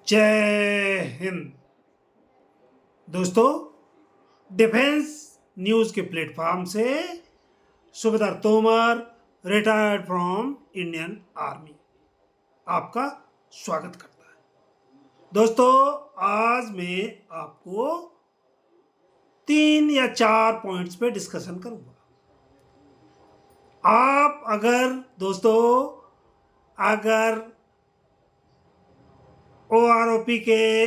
जय हिंद। दोस्तों, defence news के प्लेटफॉर्म से सुबेदार Tomar, retired from Indian army, आपका स्वागत करता है। दोस्तों, आज मैं आपको 3 या 4 पॉइंट्स पे डिस्कशन करूंगा। आप अगर OROP के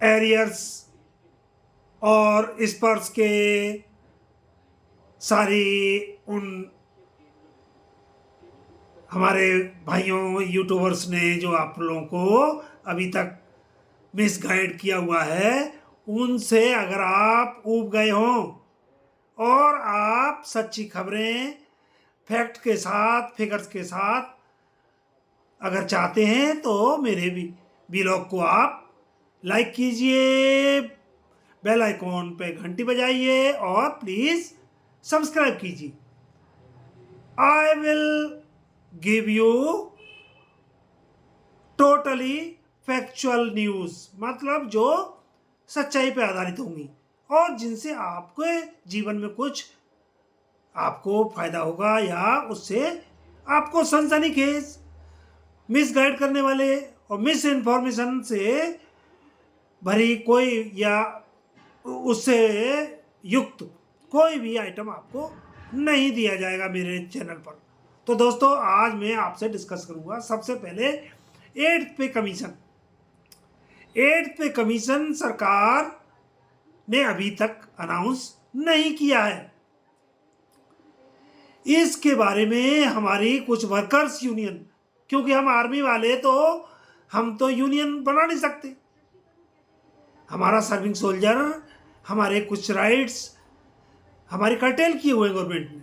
एरियर्स और स्पर्श के सारी उन हमारे भाइयों यूट्यूबर्स ने जो आप लोगों को अभी तक मिसगाइड किया हुआ है, उनसे अगर आप ऊब गए हों और आप सच्ची खबरें फैक्ट के साथ, फिगर्स के साथ अगर चाहते हैं तो मेरे व्लॉग को आप लाइक कीजिए, बेल आइकॉन पे घंटी बजाइए और प्लीज़ सब्सक्राइब कीजिए। I will give you totally factual news, मतलब जो सच्चाई पे आधारित होंगी और जिनसे आपके जीवन में कुछ आपको फायदा होगा या उससे आपको सनसनीखेज, मिसगाइड करने वाले और मिस इन्फॉर्मेशन से भरी कोई या उससे युक्त कोई भी आइटम आपको नहीं दिया जाएगा मेरे चैनल पर। तो दोस्तों, आज मैं आपसे डिस्कस करूंगा सबसे पहले 8th पे कमीशन। 8th पे कमीशन सरकार ने अभी तक अनाउंस नहीं किया है। इसके बारे में हमारी कुछ वर्कर्स यूनियन, क्योंकि हम आर्मी वाले तो हम तो यूनियन बना नहीं सकते, हमारा सर्विंग सोल्जर, हमारे कुछ राइट्स हमारी कर्टेल किए हुए गवर्नमेंट ने,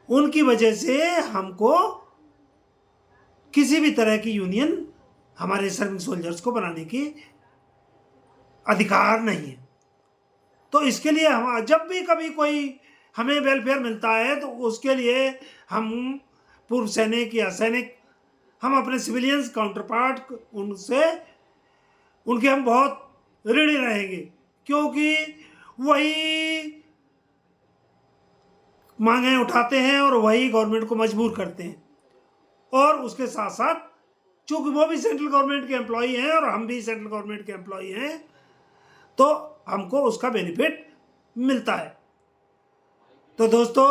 उनकी वजह से हमको किसी भी तरह की यूनियन हमारे सर्विंग सोल्जर्स को बनाने की अधिकार नहीं है। तो इसके लिए हम जब भी कभी कोई हमें वेलफेयर मिलता है तो उसके लिए हम पूर्व सैनिक या सैनिक, हम अपने सिविलियंस काउंटर पार्ट उनके हम बहुत ऋणी रहेंगे, क्योंकि वही मांगें उठाते हैं और वही गवर्नमेंट को मजबूर करते हैं। और उसके साथ साथ चूंकि वो भी सेंट्रल गवर्नमेंट के एम्प्लॉई हैं और हम भी सेंट्रल गवर्नमेंट के एम्प्लॉई हैं, तो हमको उसका बेनिफिट मिलता है। तो दोस्तों,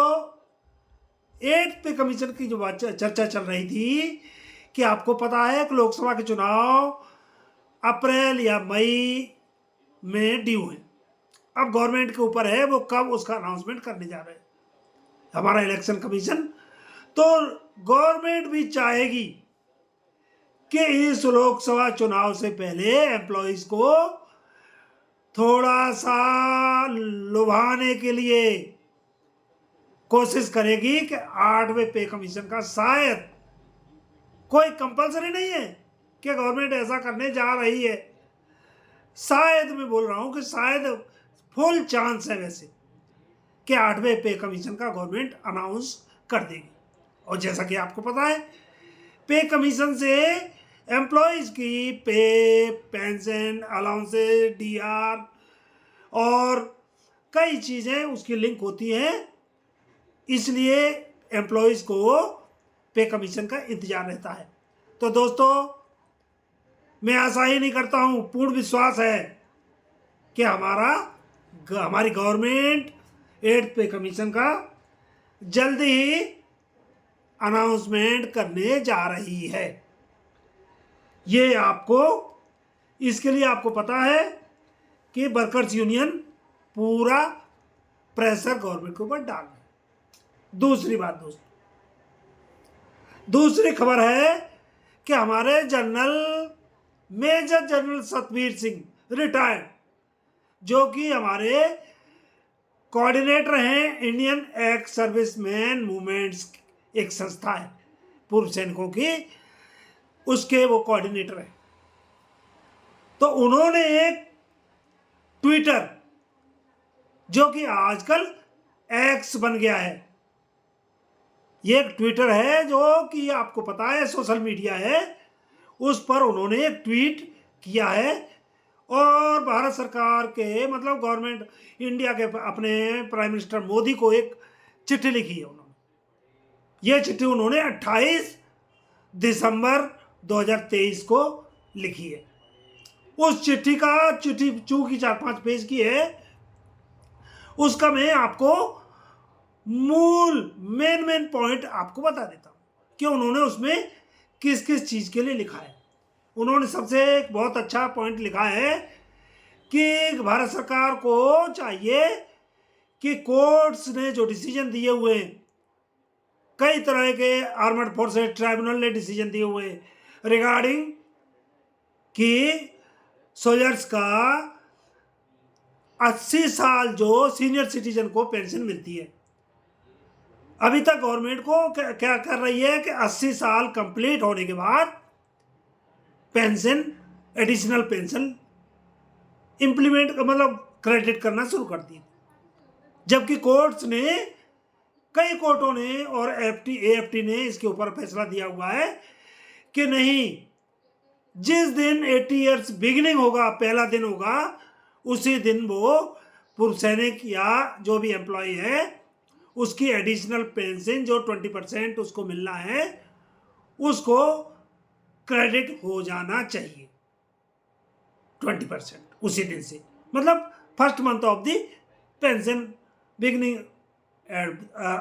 8th पे कमीशन की जो बात चर्चा चल रही थी कि आपको पता है कि लोकसभा के चुनाव अप्रैल या मई में ड्यू है। अब गवर्नमेंट के ऊपर है वो कब उसका अनाउंसमेंट करने जा रहे हैं, हमारा इलेक्शन कमीशन। तो गवर्नमेंट भी चाहेगी कि इस लोकसभा चुनाव से पहले एम्प्लॉइज को थोड़ा सा लुभाने के लिए कोशिश करेगी कि 8वें पे कमीशन का शायद, कोई कंपलसरी नहीं है कि गवर्नमेंट ऐसा करने जा रही है, शायद मैं बोल रहा हूं कि शायद फुल चांस है वैसे कि 8वें पे कमीशन का गवर्नमेंट अनाउंस कर देगी। और जैसा कि आपको पता है, पे कमीशन से एम्प्लॉयज़ की पे, पेंशन, अलाउंसेस, DR और कई चीज़ें उसकी लिंक होती हैं, इसलिए एम्प्लॉयज़ को पे कमीशन का इंतजार रहता है। तो दोस्तों, मैं आशा ही नहीं करता हूँ, पूर्ण विश्वास है कि हमारी गवर्नमेंट 8th पे कमीशन का जल्दी ही अनाउंसमेंट करने जा रही है। इसके लिए आपको पता है कि वर्कर्स यूनियन पूरा प्रेशर गवर्नमेंट के ऊपर डाल रहे हैं। दूसरी बात दोस्तों, दूसरी खबर है कि हमारे major general Satbir Singh retired, जो कि हमारे कोऑर्डिनेटर हैं इंडियन एक्स सर्विसमैन मूवमेंट्स, एक संस्था है पूर्व सैनिकों की, उसके वो कोऑर्डिनेटर हैं। तो उन्होंने एक ट्विटर, जो कि आजकल एक्स बन गया है, ये एक ट्विटर है जो कि आपको पता है सोशल मीडिया है, उस पर उन्होंने एक ट्वीट किया है और भारत सरकार के मतलब गवर्नमेंट इंडिया के अपने प्राइम मिनिस्टर मोदी को एक चिट्ठी लिखी है उन्होंने। ये चिट्ठी उन्होंने 28 दिसंबर 2023 को लिखी है। उस चिट्ठी चूंकि 4-5 पेज की है, उसका मैं आपको मूल मेन पॉइंट आपको बता देता हूं कि उन्होंने उसमें किस किस चीज के लिए लिखा है। उन्होंने सबसे एक बहुत अच्छा पॉइंट लिखा है कि भारत सरकार को चाहिए कि कोर्ट्स ने जो डिसीजन दिए हुए हैं, कई तरह के आर्मड फोर्सेस ट्राइब्यूनल ने डिसीजन दिए हुए रिगार्डिंग कि सोल्जर्स का 80 साल जो सीनियर सिटीजन को पेंशन मिलती है, अभी तक गवर्नमेंट को क्या कर रही है कि 80 साल कंप्लीट होने के बाद पेंशन, एडिशनल पेंशन इंप्लीमेंट मतलब क्रेडिट करना शुरू कर दी। जबकि कोर्ट्स ने, कई कोर्टों ने और एएफटी ने इसके ऊपर फैसला दिया हुआ है कि नहीं, जिस दिन 80 इयर्स बिगिनिंग होगा, पहला दिन होगा, उसी दिन वो पूर्व सैनिक या जो भी एम्प्लॉय है उसकी एडिशनल पेंशन जो 20% उसको मिलना है उसको क्रेडिट हो जाना चाहिए 20% उसी दिन से, मतलब first month of the pension beginning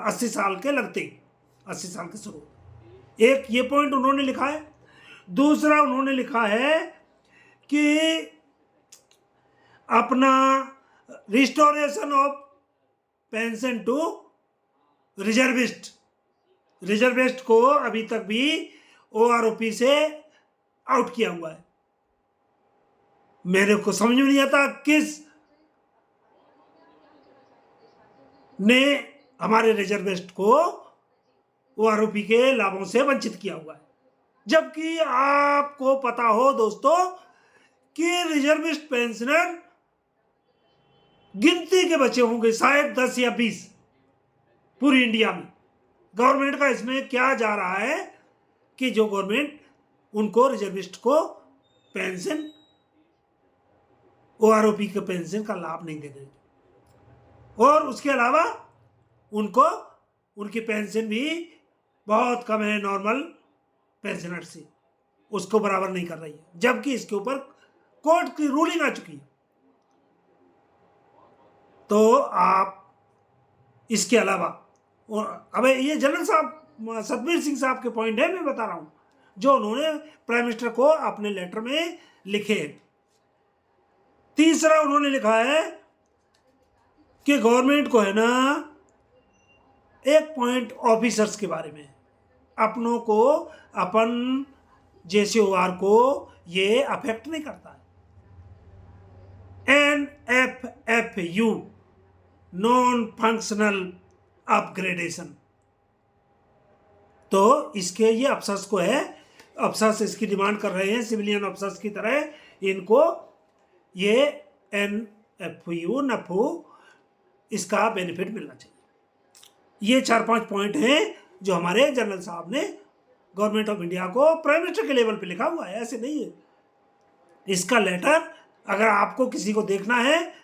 80 साल के लगते ही, 80 साल के शुरू। एक ये पॉइंट उन्होंने लिखा है। दूसरा उन्होंने लिखा है कि अपना restoration of pension to reservist को अभी तक भी ओआरओपी से आउट किया हुआ है। मेरे को समझ में नहीं आता किस ने हमारे रिजर्विस्ट को ओआरओपी के लाभों से वंचित किया हुआ है, जबकि आपको पता हो दोस्तों कि रिजर्विस्ट पेंशनर गिनती के बचे होंगे, शायद 10 या 20 पूरी इंडिया में। गवर्नमेंट का इसमें क्या जा रहा है कि जो गवर्नमेंट उनको रिजर्विस्ट को पेंशन, ओआरओपी के पेंशन का लाभ नहीं दे रही, और उसके अलावा उनको उनकी पेंशन भी बहुत कम है नॉर्मल पेंशनर से, उसको बराबर नहीं कर रही है, जबकि इसके ऊपर कोर्ट की रूलिंग आ चुकी है। तो आप इसके अलावा, अब ये जनरल साहब सतबीर सिंह साहब के पॉइंट है, मैं बता रहा हूं जो उन्होंने प्राइम मिनिस्टर को अपने लेटर में लिखे। तीसरा उन्होंने लिखा है कि गवर्नमेंट को है ना, एक पॉइंट ऑफिसर्स के बारे में, अपनों को, अपन जेसीओआर को ये अफेक्ट नहीं करता है। NFFU नॉन फंक्शनल अपग्रेडेशन, तो इसके ये अफसर्स को है, अफसर्स इसकी डिमांड कर रहे हैं सिविलियन अफसर्स की तरह, इनको ये NFU नफू इसका बेनिफिट मिलना चाहिए। ये 4-5 पॉइंट हैं जो हमारे जनरल साहब ने गवर्नमेंट ऑफ इंडिया को प्राइम मिनिस्टर के लेवल पे लिखा हुआ है, ऐसे नहीं है। इसका लेटर अगर आपको किसी को देखना है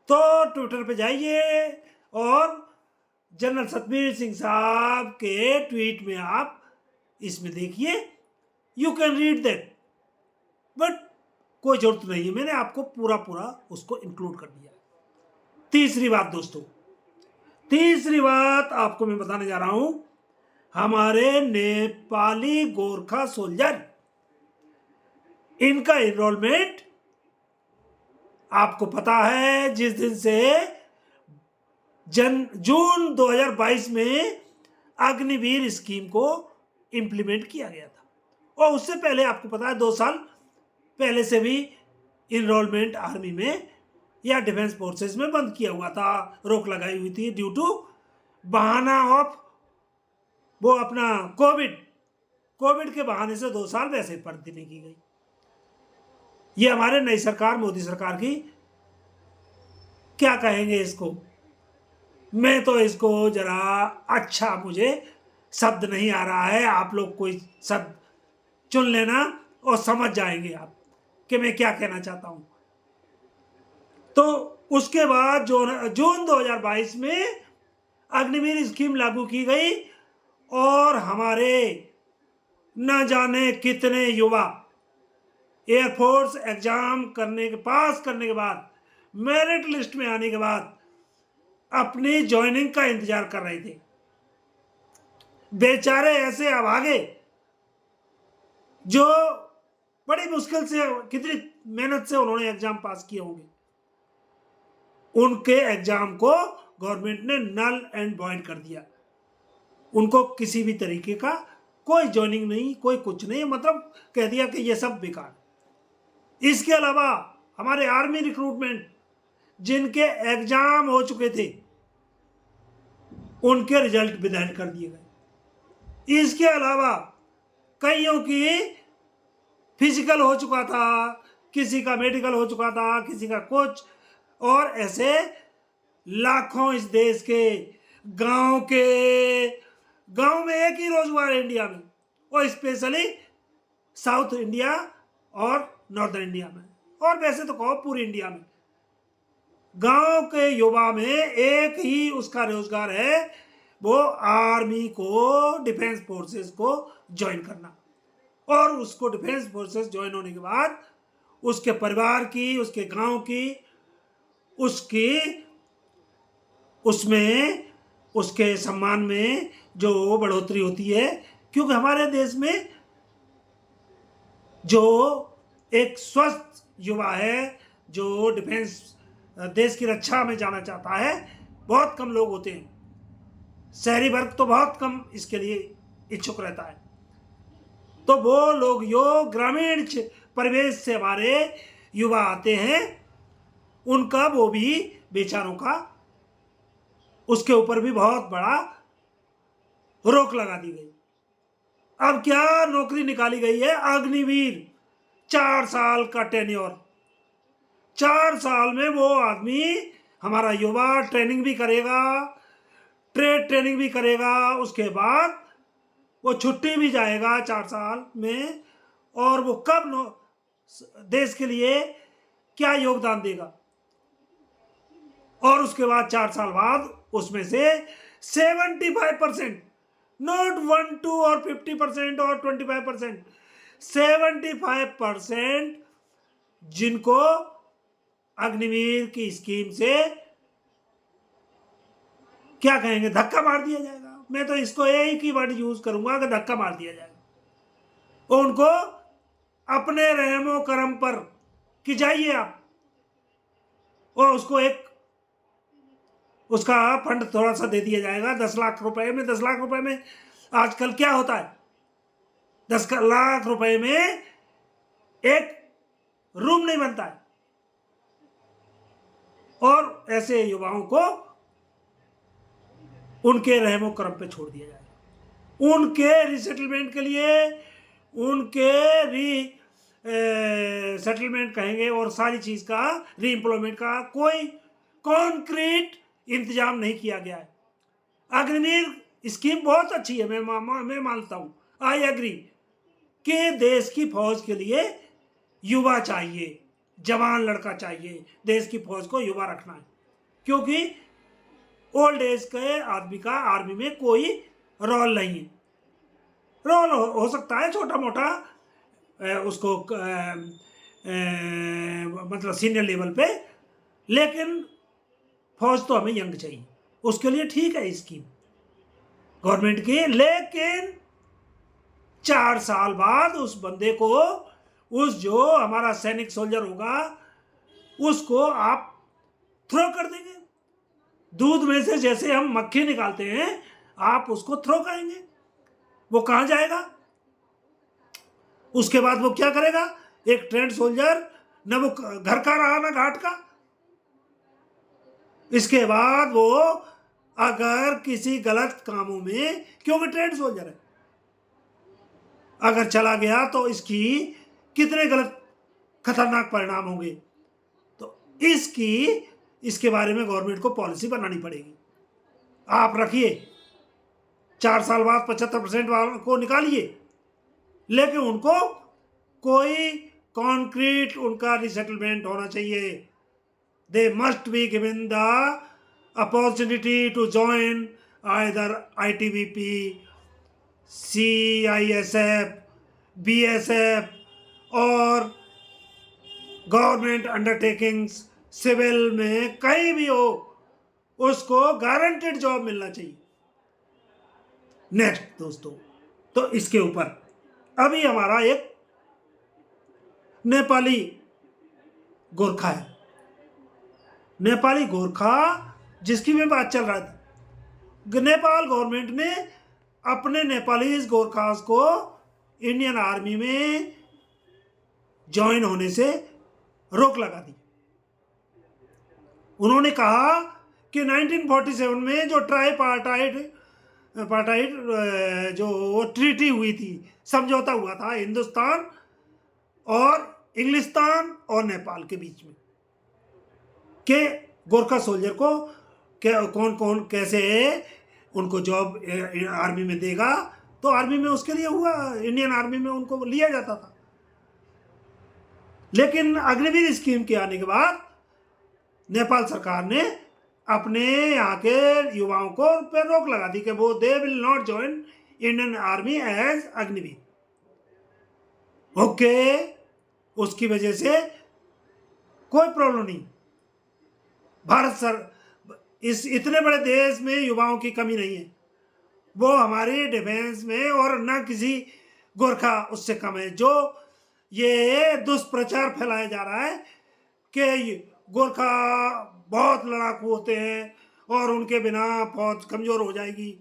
तो ट्विटर पे जाइए और जनरल सतबीर सिंह साहब के ट्वीट में आप इसमें देखिए, you can read that, but कोई जरूरत नहीं है, मैंने आपको पूरा उसको इंक्लूड कर दिया। तीसरी बात दोस्तों, तीसरी बात आपको मैं बताने जा रहा हूं, हमारे नेपाली गोरखा सोल्जर, इनका एनरोलमेंट आपको पता है जिस दिन से जून 2022 में अग्निवीर स्कीम को इंप्लीमेंट किया गया था, और उससे पहले आपको पता है 2 साल पहले से भी इनरोलमेंट आर्मी में या डिफेंस फोर्सेस में बंद किया हुआ था, रोक लगाई हुई थी ड्यू टू बहाना ऑफ वो अपना कोविड के बहाने से 2 साल वैसे भर्ती नहीं की गई। ये हमारे नई सरकार, मोदी सरकार की, क्या कहेंगे इसको, मैं तो इसको जरा अच्छा, मुझे शब्द नहीं आ रहा है, आप लोग कोई शब्द चुन लेना और समझ जाएंगे आप कि मैं क्या कहना चाहता हूं। तो उसके बाद जून 2022 में अग्निवीर स्कीम लागू की गई और हमारे न जाने कितने युवा एयरफोर्स एग्जाम पास करने के बाद, मेरिट लिस्ट में आने के बाद अपनी ज्वाइनिंग का इंतजार कर रहे थे। बेचारे ऐसे अभागे जो बड़ी मुश्किल से, कितनी मेहनत से उन्होंने एग्जाम पास किए होंगे, उनके एग्जाम को गवर्नमेंट ने नल एंड वॉइड कर दिया। उनको किसी भी तरीके का कोई ज्वाइनिंग नहीं, कोई कुछ नहीं, मतलब कह दिया कि ये सब बेकार। इसके अलावा हमारे आर्मी रिक्रूटमेंट जिनके एग्जाम हो चुके थे उनके रिजल्ट विदाउट कर दिए गए। इसके अलावा कईयों की फिजिकल हो चुका था, किसी का मेडिकल हो चुका था, किसी का कुछ, और ऐसे लाखों इस देश के गांव में एक ही रोजगार है इंडिया में, और स्पेशली साउथ इंडिया और नॉर्दर्न इंडिया में, और वैसे तो कहो पूरी इंडिया में गांव के युवा में एक ही उसका रोजगार है, वो आर्मी को, डिफेंस फोर्सेस को ज्वाइन करना। और उसको डिफेंस फोर्सेस ज्वाइन होने के बाद उसके परिवार की, उसके गांव की, उसमें उसके सम्मान में जो बढ़ोतरी होती है। क्योंकि हमारे देश में जो एक स्वस्थ युवा है, जो डिफेंस, देश की रक्षा में जाना चाहता है, बहुत कम लोग होते हैं। शहरी वर्ग तो बहुत कम इसके लिए इच्छुक रहता है। तो वो लोग जो ग्रामीण परिवेश से हमारे युवा आते हैं, उनका, वो भी बेचारों का, उसके ऊपर भी बहुत बड़ा रोक लगा दी गई। अब क्या नौकरी निकाली गई है, अग्निवीर, 4 साल का टेन्योर। 4 साल में वो आदमी, हमारा युवा, ट्रेनिंग भी करेगा, ट्रेड ट्रेनिंग भी करेगा, उसके बाद वो छुट्टी भी जाएगा 4 साल में, और वो कब देश के लिए क्या योगदान देगा। और उसके बाद 4 साल बाद उसमें से 75%, नॉट 1, 2 और 50% और 25%, 75% जिनको अग्निवीर की स्कीम से क्या कहेंगे, धक्का मार दिया जाएगा। मैं तो इसको एक ही वर्ड यूज करूंगा कि धक्का मार दिया जाएगा। और उनको अपने रहमो करम पर कि जाइए आप, और उसको एक उसका फंड थोड़ा सा दे दिया जाएगा 10 लाख रुपए में। 10 लाख रुपए में आजकल क्या होता है, 10 लाख रुपए में एक रूम नहीं बनता है। और ऐसे युवाओं को उनके रहमो करम पे छोड़ दिया जाएगा। उनके रिसेटलमेंट के लिए, उनके सेटलमेंट कहेंगे, और सारी चीज का, रीएम्प्लॉयमेंट का कोई कॉन्क्रीट इंतजाम नहीं किया गया है। अग्निवीर स्कीम बहुत अच्छी है, मैं मानता हूं, आई एग्री, कि देश की फौज के लिए युवा चाहिए, जवान लड़का चाहिए। देश की फौज को युवा रखना है, क्योंकि ओल्ड एज के आदमी का आर्मी में कोई रोल नहीं है। रोल हो सकता है छोटा मोटा, उसको मतलब सीनियर लेवल पे, लेकिन फौज तो हमें यंग चाहिए। उसके लिए ठीक है स्कीम गवर्नमेंट की, लेकिन 4 साल बाद उस बंदे को, उस जो हमारा सैनिक सोल्जर होगा, उसको आप थ्रो कर देंगे। दूध में से जैसे हम मक्खी निकालते हैं, आप उसको थ्रो करेंगे, वो कहां जाएगा। उसके बाद वो क्या करेगा, एक ट्रेंड सोल्जर, न वो घर का रहा ना घाट का। इसके बाद वो अगर किसी गलत कामों में, क्योंकि ट्रेंड सोल्जर है, अगर चला गया तो इसकी कितने गलत खतरनाक परिणाम होंगे। तो इसके बारे में गवर्नमेंट को पॉलिसी बनानी पड़ेगी। आप रखिए 4 साल बाद 75% वालों को निकालिए, लेकिन उनको कोई कॉन्क्रीट उनका रिसेटलमेंट होना चाहिए। They must be given the opportunity to join either ITBP, CISF, BSF और गवर्नमेंट अंडरटेकिंग्स, सिविल में कहीं भी हो, उसको गारंटेड जॉब मिलना चाहिए। नेक्स्ट दोस्तों, तो इसके ऊपर अभी हमारा एक नेपाली गोरखा है, नेपाली गोरखा जिसकी मैं बात चल रहा था। नेपाल गवर्नमेंट ने अपने नेपाली गोरखास को इंडियन आर्मी में ज्वाइन होने से रोक लगा दी। उन्होंने कहा कि 1947 में जो ट्राईपार्टाइट जो ट्रीटी हुई थी, समझौता हुआ था हिंदुस्तान और इंग्लिस्तान और नेपाल के बीच में, कि गोरखा सोल्जर को कौन कौन कैसे उनको जॉब आर्मी में देगा, तो आर्मी में उसके लिए हुआ, इंडियन आर्मी में उनको लिया जाता था। लेकिन अग्निवीर स्कीम के आने के बाद नेपाल सरकार ने अपने यहाँ के युवाओं को पर रोक लगा दी कि वो they will not join Indian army as Agniveer. Okay, उसकी वजह से कोई प्रॉब्लम नहीं। भारत सर इस इतने बड़े देश में युवाओं की कमी नहीं है, वो हमारे डिफेंस में, और न किसी गोरखा उससे कम है। जो ये दुष्प्रचार फैलाया जा रहा है कि गोरखा बहुत लड़ाकू होते हैं और उनके बिना फौज कमजोर हो जाएगी,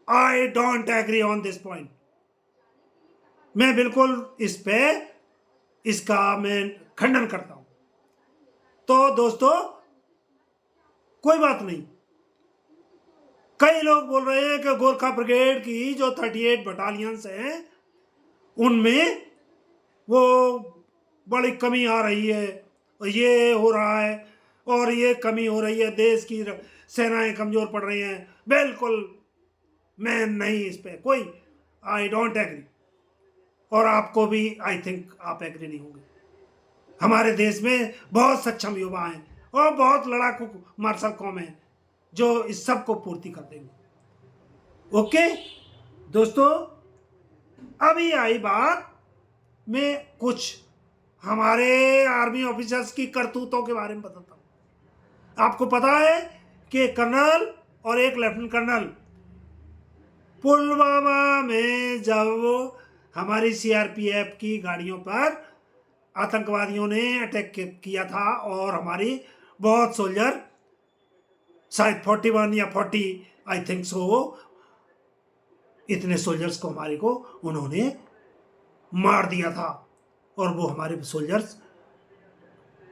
I don't agree on this point. मैं बिल्कुल इस पे इसका मैं खंडन करता हूं। तो दोस्तों, कोई बात नहीं। कई लोग बोल रहे हैं कि गोरखा ब्रिगेड की जो 38 बटालियंस हैं उनमें वो बड़ी कमी आ रही है, ये हो रहा है और ये कमी हो रही है, देश की सेनाएं कमजोर पड़ रही हैं। बिल्कुल मैं नहीं, इस पे कोई आई डोंट एग्री, और आपको भी आई थिंक आप एग्री नहीं होंगे। हमारे देश में बहुत सक्षम युवा हैं और बहुत लड़ाकू मार्शल कौम है जो इस सब को पूर्ति कर देंगे। ओके दोस्तों, अभी आई बात में कुछ हमारे आर्मी ऑफिसर्स की करतूतों के बारे में बताता हूँ। आपको पता है कि कर्नल और एक लेफ्टिनेंट कर्नल पुलवामा में जब हमारी CRPF की गाड़ियों पर आतंकवादियों ने अटैक किया था और हमारी बहुत सोल्जर, शायद 41 या 40 आई थिंक सो, इतने सोल्जर्स को हमारे को उन्होंने मार दिया था और वो हमारे सोल्जर्स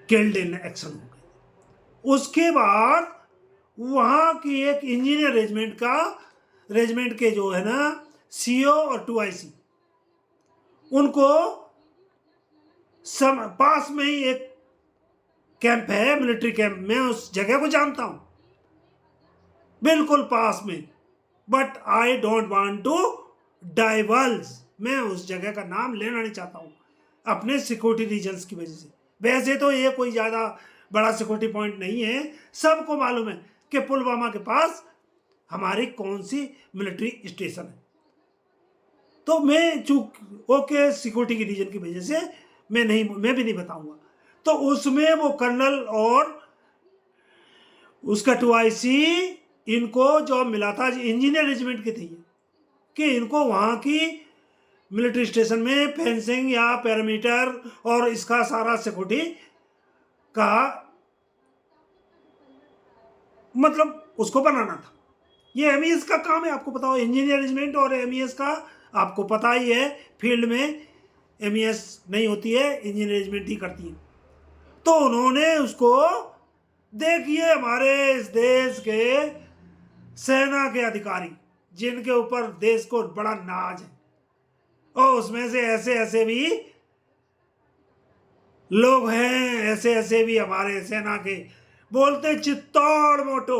किल्ड इन एक्शन हो गए। उसके बाद वहाँ की एक इंजीनियर रेजिमेंट के जो है ना CO और 2IC, उनको पास में ही एक कैंप है, मिलिट्री कैंप, मैं उस जगह को जानता हूँ, बिल्कुल पास में, but I don't want to diverge, मैं उस जगह का नाम लेना नहीं चाहता हूँ अपने सिक्योरिटी रीजन्स की वजह से। वैसे तो ये कोई ज़्यादा बड़ा सिक्योरिटी पॉइंट नहीं है, सबको मालूम है कि पुलवामा के पास हमारी कौन सी मिलिट्री स्टेशन है। तो मैं ओके सिक्योरिटी की रीजन की वजह से मैं भी नहीं बताऊंगा। तो उसमें वो कर्नल और उसका 2IC, इनको जॉब मिला था, इंजीनियर रेजिमेंट की थी, कि इनको वहाँ की मिलिट्री स्टेशन में फेंसिंग या पैरामीटर और इसका सारा सिक्योरिटी का मतलब उसको बनाना था। ये MES का काम है, आपको पता हो, इंजीनियर रेजिमेंट और MES का आपको पता ही है, फील्ड में MES नहीं होती है, इंजीनियर रेजिमेंट ही करती है। तो उन्होंने उसको, देखिए हमारे इस देश के सेना के अधिकारी जिनके ऊपर देश को बड़ा नाज है, और उसमें से ऐसे ऐसे भी लोग हैं, ऐसे ऐसे भी हमारे सेना के बोलते चित्तौड़ मोटो,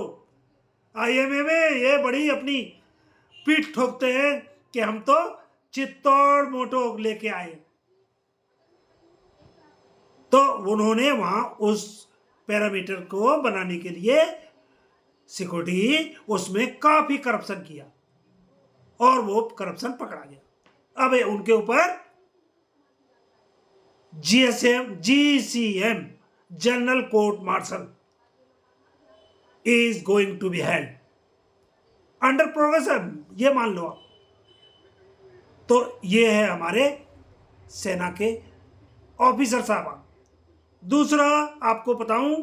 IMA में ये बड़ी अपनी पीठ ठोकते हैं कि हम तो चित्तौड़ मोटो लेके आए। तो उन्होंने वहाँ उस पैरामीटर को बनाने के लिए सिक्योरिटी उसमें काफ़ी करप्शन किया और वो करप्शन पकड़ा गया। अब उनके ऊपर GCM general court martial is going to be held under progression, ये मान लो आप। तो ये है हमारे सेना के ऑफिसर साहब। दूसरा आपको बताऊं,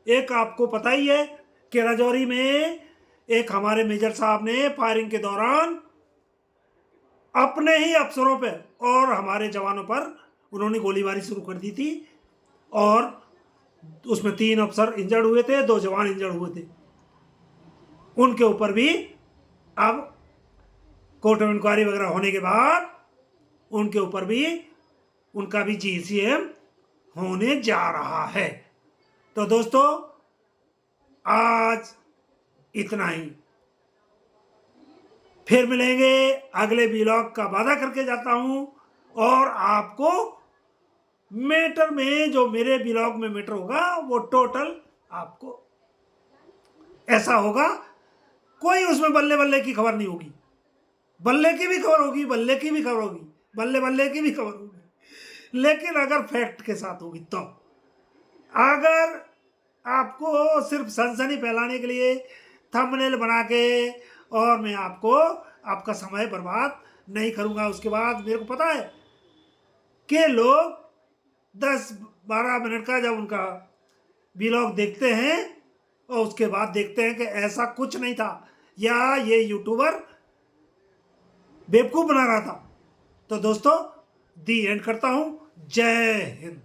एक आपको पता ही है कि राजौरी में एक हमारे मेजर साहब ने फायरिंग के दौरान अपने ही अफसरों पे और हमारे जवानों पर उन्होंने गोलीबारी शुरू कर दी थी और उसमें 3 अफसर इंजर्ड हुए थे, 2 जवान इंजर्ड हुए थे। उनके ऊपर भी अब कोर्ट ऑफ इंक्वायरी वगैरह होने के बाद उनके ऊपर भी उनका भी GCM होने जा रहा है। तो दोस्तों आज इतना ही, फिर मिलेंगे अगले व्लॉग का वादा करके जाता हूं। और आपको मैटर में जो मेरे व्लॉग में मैटर होगा वो टोटल आपको ऐसा होगा, कोई उसमें बल्ले बल्ले की खबर नहीं होगी। बल्ले की भी खबर होगी, बल्ले की भी खबर होगी, बल्ले बल्ले की भी खबर होगी, लेकिन अगर फैक्ट के साथ होगी। तो अगर आपको सिर्फ सनसनी फैलाने के लिए थंबनेल बना के और मैं आपको आपका समय बर्बाद नहीं करूंगा, उसके बाद मेरे को पता है कि लोग 10-12 मिनट का जब उनका व्लॉग देखते हैं और उसके बाद देखते हैं कि ऐसा कुछ नहीं था या ये यूट्यूबर बेवकूफ़ बना रहा था। तो दोस्तों दी एंड करता हूं। जय हिंद।